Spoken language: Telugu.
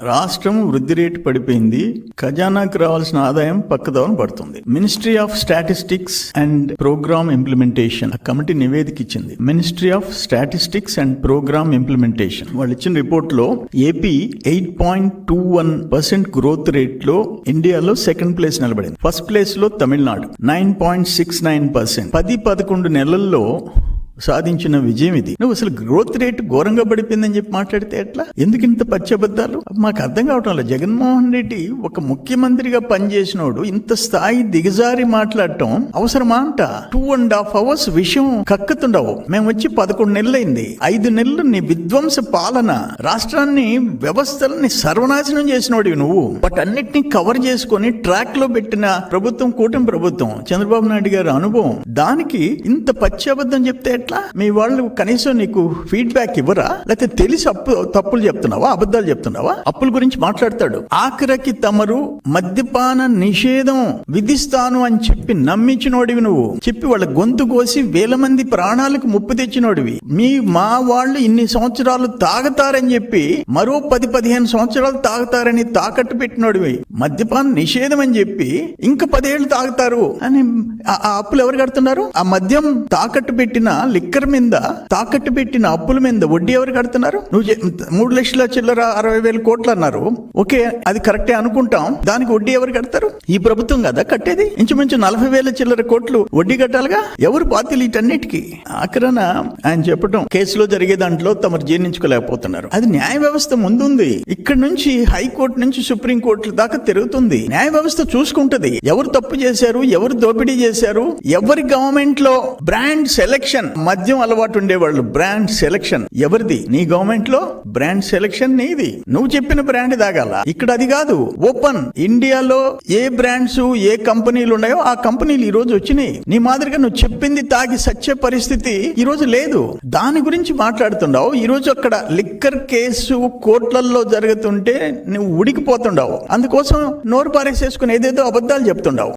రాష్ట్రం వృద్ధి రేటు పడిపోయింది. ఖజానాకు రావాల్సిన ఆదాయం పక్కదోవన పడుతుంది. Ministry of statistics and programme implementation committee నివేదిక ఇచ్చింది. Ministry of statistics and programme implementation వాళ్ళు ఇచ్చిన రిపోర్ట్ లో ఏపీ 8.21% గ్రోత్ రేట్ లో ఇండియాలో సెకండ్ ప్లేస్ నిలబడింది. ఫస్ట్ ప్లేస్ లో తమిళనాడు 9.69%. 10-11 నెలల్లో సాధించిన విజయం ఇది. నువ్వు అసలు గ్రోత్ రేట్ ఘోరంగా పడిపోయిందని చెప్పి మాట్లాడితే ఎట్లా? ఎందుకు ఇంత పచ్చబద్దాలు? మాకు అర్థం కావటం లేదు. జగన్మోహన్ రెడ్డి ఒక ముఖ్యమంత్రిగా పనిచేసినోడు ఇంత స్థాయి దిగజారి మాట్లాడటం అవసరమా అంట? 2.5 hours విషయం కక్కుతుండవు. మేము వచ్చి 11 నెలలైంది. 5 నెలలు నీ విధ్వంస పాలన, రాష్ట్రాన్ని వ్యవస్థలని సర్వనాశనం చేసినోడివి నువ్వు. వాటన్నిటిని కవర్ చేసుకొని ట్రాక్ లో పెట్టిన ప్రభుత్వం కూటమి ప్రభుత్వం, చంద్రబాబు నాయుడు గారి అనుభవం, దానికి ఇంత పచ్చబద్ధం చెప్తే ఎట్లా? మీ వాళ్ళు కనీసం నీకు ఫీడ్బ్యాక్ ఇవ్వరా? లేకపోతే తెలిసి తప్పులు చెప్తున్నావా, అబద్ధాలు చెప్తున్నావా? అప్పుల గురించి మాట్లాడతాడు. ఆఖరికి తమరు మద్యపాన నిషేధం విధిస్తాను అని చెప్పి నమ్మించినోడివి నువ్వు. చెప్పి వాళ్ళ గొంతు కోసి వేల మంది ప్రాణాలకు ముప్పు తెచ్చినోడివి. మా వాళ్ళు ఇన్ని సంవత్సరాలు తాగుతారని చెప్పి మరో 10-15 సంవత్సరాలు తాగుతారని తాకట్టు పెట్టినోడివి. మద్యపాన నిషేధం అని చెప్పి ఇంకా 10 ఏళ్ళు తాగుతారు అని ఆ అప్పులు ఎవరు కడుతున్నారు? ఆ మద్యం తాకట్టు పెట్టిన లిక్కర్ మీద, తాకట్టు పెట్టిన అప్పుల మీద వడ్డీ ఎవరు కడుతున్నారు? నువ్వు 3 లక్షల చిల్లర 60,000 కోట్లు అన్నారు. ఓకే, అది కరెక్టే అనుకుంటాం. దానికి వడ్డీ ఎవరు కడతారు? ఈ ప్రభుత్వం కదా కట్టేది. ఇంచుమించు 40,000 చిల్లర కోట్లు వడ్డీ కట్టాలిగా. ఎవరు బాధ్యులు వీటన్నిటికీ? ఆఖరణ ఆయన చెప్పడం కేసులో జరిగే దాంట్లో తమరు జీర్ణించుకోలేకపోతున్నారు. అది న్యాయ వ్యవస్థ ముందుంది. ఇక్కడ నుంచి హైకోర్టు నుంచి సుప్రీంకోర్టు దాకా తిరుగుతుంది. న్యాయ వ్యవస్థ చూసుకుంటది ఎవరు తప్పు చేశారు, ఎవరు దోపిడీ చేశారు, ఎవరి గవర్నమెంట్ లో బ్రాండ్ సెలక్షన్, మద్యం అలవాటు ఉండేవాళ్ళు బ్రాండ్ సెలక్షన్ ఎవరిది? నీ గవర్నమెంట్ లో బ్రాండ్ సెలక్షన్ నీది. నువ్వు చెప్పిన బ్రాండ్ తాగాల. ఇక్కడ అది కాదు. ఓపెన్ ఇండియాలో ఏ బ్రాండ్స్, ఏ కంపెనీలు ఉన్నాయో ఆ కంపెనీలు ఈ రోజు వచ్చినాయి. నీ మాదిరిగా నువ్వు చెప్పింది తాగి సచ్చే పరిస్థితి ఈ రోజు లేదు. దాని గురించి మాట్లాడుతుండవు. ఈ రోజు అక్కడ లిక్కర్ కేసు కోర్టులలో జరుగుతుంటే నువ్వు ఉడికిపోతుండవు. అందుకోసం నోరు పారేసేసుకుని ఏదేదో అబద్ధాలు చెప్తుండవు.